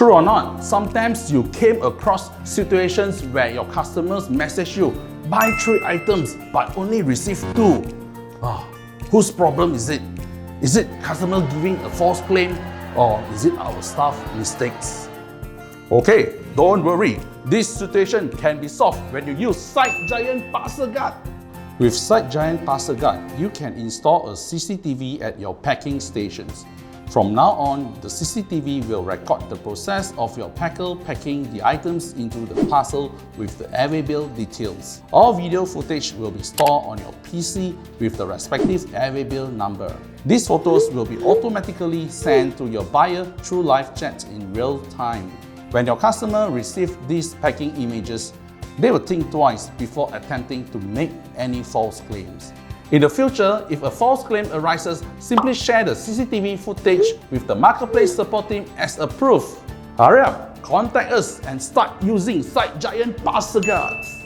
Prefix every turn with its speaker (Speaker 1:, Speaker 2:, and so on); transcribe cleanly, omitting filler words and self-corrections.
Speaker 1: True or not, sometimes you came across situations where your customers message you, buy 3 items but only receive 2. Whose problem is it? Is it customer giving a false claim, or is it our staff mistakes? Okay, don't worry. This situation can be solved when you use SiteGiant ParcelGuard. With SiteGiant ParcelGuard, you can install a CCTV at your packing stations. From now on, the CCTV will record the process of your packer packing the items into the parcel with the airway bill details. All video footage will be stored on your PC with the respective airway bill number. These photos will be automatically sent to your buyer through live chat in real time. When your customer receives these packing images, they will think twice before attempting to make any false claims. In the future, if a false claim arises, simply share the CCTV footage with the marketplace support team as a proof. Hurry up, contact us and start using SiteGiant ParcelGuard.